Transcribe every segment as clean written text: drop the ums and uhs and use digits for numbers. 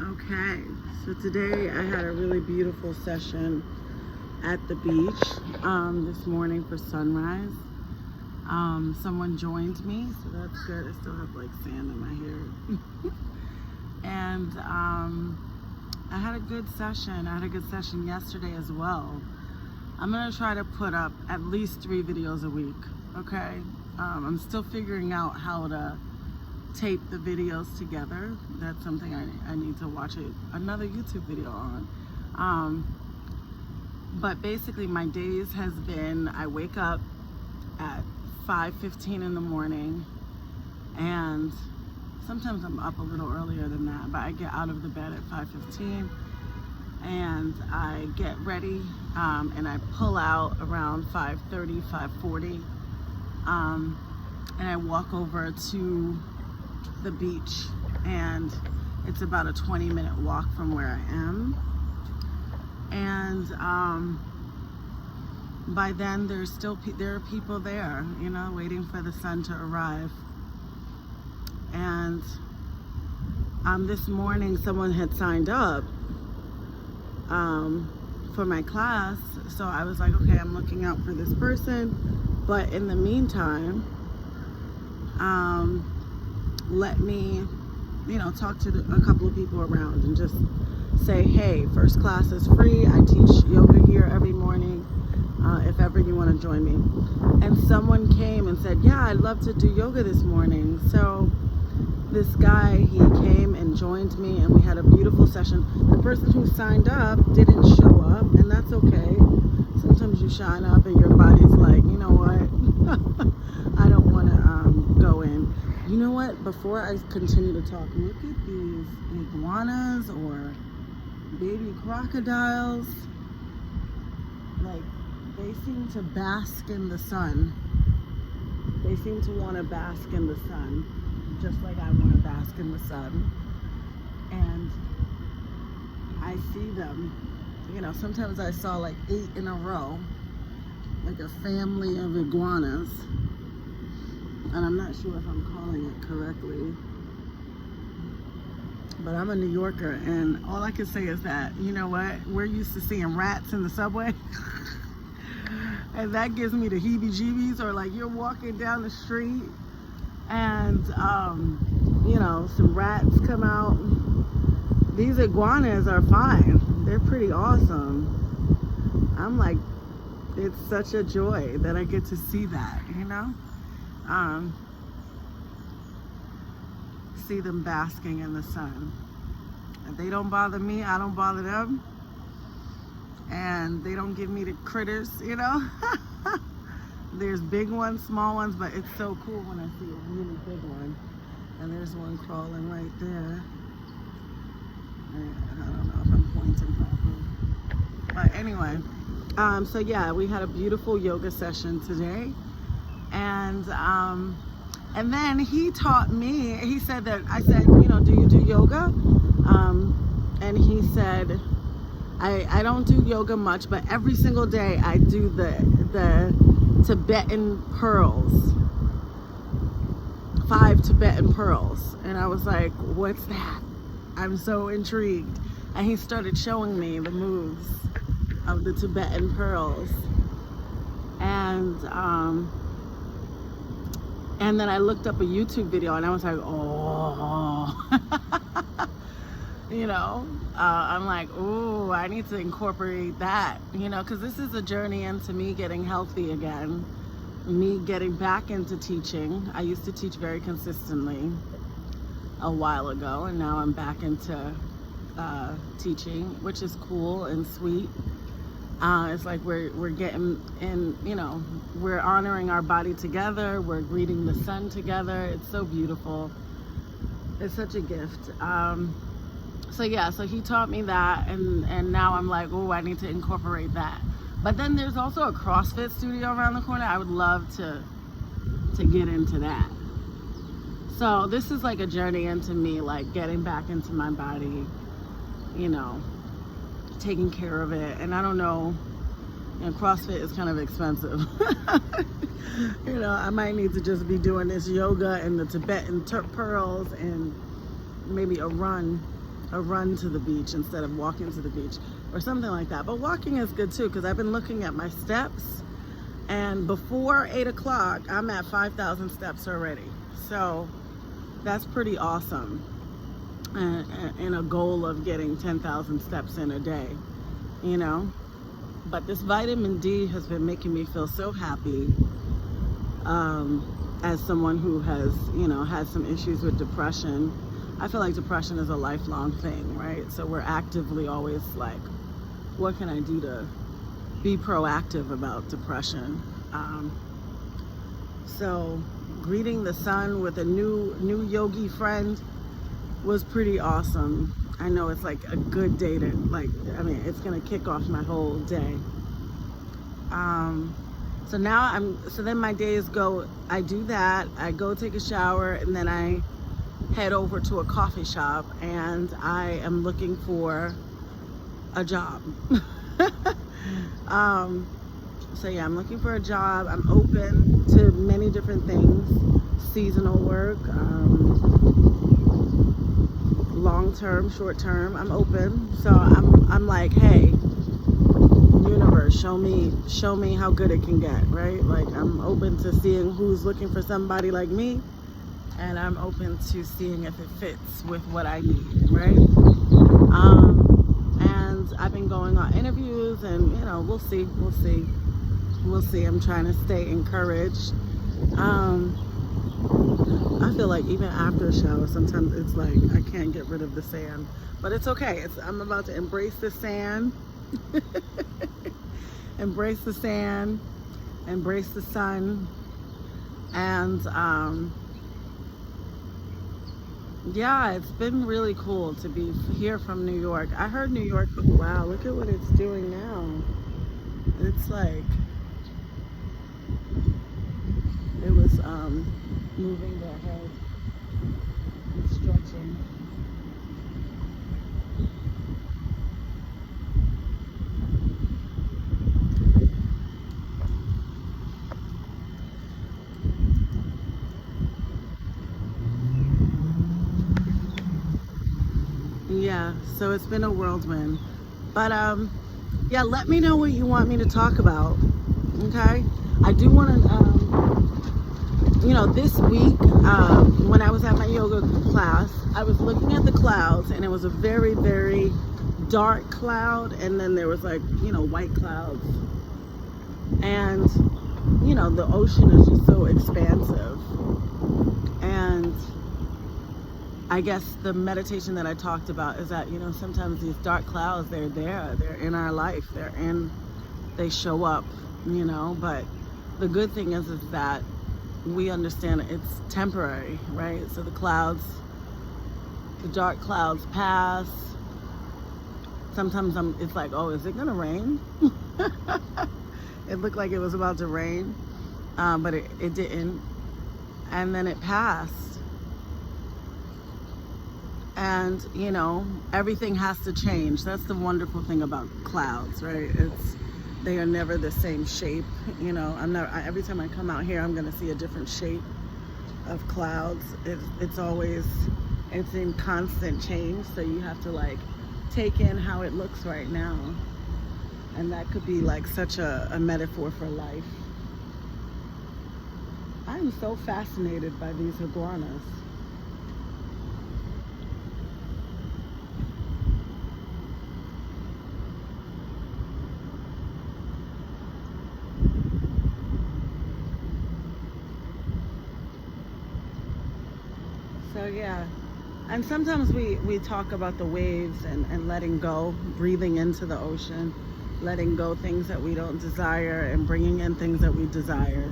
Okay, so today I had a really beautiful session at the beach this morning for sunrise. Someone joined me, so that's good. I still have like sand in my hair. And I had a good session. I had a good session yesterday as well. I'm gonna try to put up at least 3 videos a week, okay? I'm still figuring out how to tape the videos together. That's something I need to watch another YouTube video on. But basically my days has been, I wake up at 5:15 in the morning, and sometimes I'm up a little earlier than that, but I get out of the bed at 5:15 and I get ready, and I pull out around 5:30, 5:40, and I walk over to the beach, and it's about a 20-minute walk from where I am. And by then there are people there, you know, waiting for the sun to arrive. And this morning someone had signed up for my class, so I was like, okay, I'm looking out for this person, but in the meantime, let me, you know, talk to a couple of people around and just say, hey, first class is free. I teach yoga here every morning, if ever you want to join me. And someone came and said, yeah, I'd love to do yoga this morning. So this guy, he came and joined me, and we had a beautiful session. The person who signed up didn't show up, and that's okay. Sometimes you sign up and your body's like, you know what, I don't want to go in. You know what, before I continue to talk, look at these iguanas or baby crocodiles. Like, they seem to bask in the sun. They seem to want to bask in the sun, just like I want to bask in the sun. And I see them, you know, sometimes I saw like 8 in a row, like a family of iguanas. And I'm not sure if I'm calling it correctly, but I'm a New Yorker, and all I can say is that, you know what, we're used to seeing rats in the subway. And that gives me the heebie-jeebies. Or like you're walking down the street and you know, some rats come out. These iguanas are fine. They're pretty awesome. I'm like, it's such a joy that I get to see that, you know? See them basking in the sun. And they don't bother me, I don't bother them. And they don't give me the critters, you know? There's big ones, small ones, but it's so cool when I see a really big one. And there's one crawling right there. I don't know if I'm pointing properly. But anyway, so yeah, we had a beautiful yoga session today. And then he taught me, he said that, I said, you know, do you do yoga? And he said, I don't do yoga much, but every single day I do the Tibetan pearls, 5 Tibetan pearls. And I was like, what's that? I'm so intrigued. And he started showing me the moves of the Tibetan pearls. And then I looked up a YouTube video, and I was like, oh, you know, I'm like, oh, I need to incorporate that, you know, because this is a journey into me getting healthy again, me getting back into teaching. I used to teach very consistently a while ago, and now I'm back into teaching, which is cool and sweet. It's like we're getting in, you know, we're honoring our body together, we're greeting the sun together. It's so beautiful. It's such a gift. So yeah, so he taught me that, and now I'm like, oh, I need to incorporate that. But then there's also a CrossFit studio around the corner. I would love to get into that. So this is like a journey into me, like getting back into my body, you know, taking care of it. And I don't know, and CrossFit is kind of expensive. You know, I might need to just be doing this yoga and the Tibetan pearls and maybe a run a run to the beach instead of walking to the beach or something like that. But walking is good too, because I've been looking at my steps, and before 8 o'clock I'm at 5,000 steps already. So that's pretty awesome, and a goal of getting 10,000 steps in a day, you know. But this vitamin D has been making me feel so happy, as someone who has, you know, had some issues with depression. I feel like depression is a lifelong thing, right? So we're actively always like, what can I do to be proactive about depression? So greeting the sun with a new yogi friend was pretty awesome. I know it's like a good day to, like, I mean, it's gonna kick off my whole day. So now so then my days go, I do that, I go take a shower, and then I head over to a coffee shop, and I am looking for a job. So yeah, I'm looking for a job. I'm open to many different things, seasonal work, long-term, short-term. I'm open. So I'm like, hey, universe, show me how good it can get, right? Like, I'm open to seeing who's looking for somebody like me, and I'm open to seeing if it fits with what I need, right? And I've been going on interviews, and you know, we'll see. I'm trying to stay encouraged. I feel like even after a shower, sometimes it's like I can't get rid of the sand, but it's okay. I'm about to embrace the sand. Embrace the sand, embrace the sun, and yeah, it's been really cool to be here from New York. I heard New York, wow, look at what it's doing now. It's like, it was moving their head and stretching. Yeah, so it's been a whirlwind, but yeah, let me know what you want me to talk about. Okay, I do want to you know, this week when I was at my yoga class, I was looking at the clouds, and it was a very, very dark cloud, and then there was, like, you know, white clouds, and you know, the ocean is just so expansive. And I guess the meditation that I talked about is that, you know, sometimes these dark clouds, they're in our life, they show up, you know. But the good thing is that we understand it's temporary, right? So the dark clouds pass. Sometimes it's like, oh, is it gonna rain? It looked like it was about to rain, but it didn't, and then it passed. And you know, everything has to change. That's the wonderful thing about clouds, right? They are never the same shape. You know, every time I come out here, I'm gonna see a different shape of clouds. It's in constant change, so you have to like take in how it looks right now. And that could be like such a metaphor for life. I'm so fascinated by these iguanas. So yeah, and sometimes we talk about the waves and letting go, breathing into the ocean, letting go things that we don't desire, and bringing in things that we desire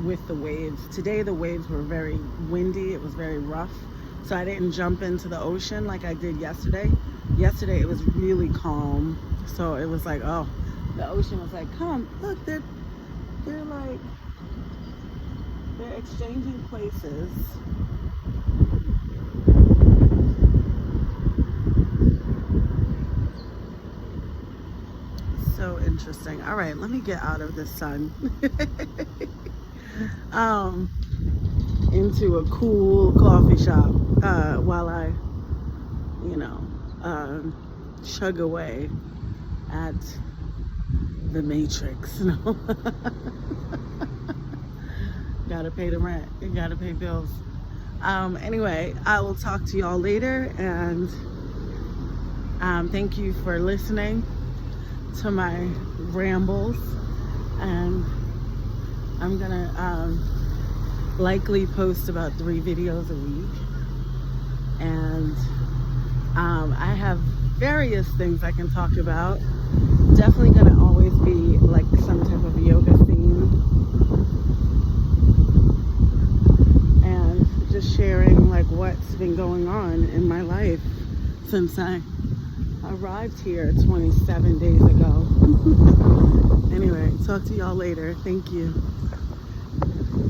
with the waves. Today the waves were very windy, it was very rough, so I didn't jump into the ocean like I did yesterday. Yesterday it was really calm, so it was like, oh, the ocean was like, come, look, they're exchanging places. So interesting. All right, let me get out of the sun. Into a cool coffee shop while I you know, chug away at the matrix. No. Gotta pay the rent. You gotta pay bills. Anyway, I will talk to y'all later, and thank you for listening to my rambles. And I'm gonna likely post about 3 videos a week, and I have various things I can talk about. Definitely gonna always be like some type of yoga theme, and just sharing like what's been going on in my life since I arrived here 27 days ago. Anyway, talk to y'all later. Thank you.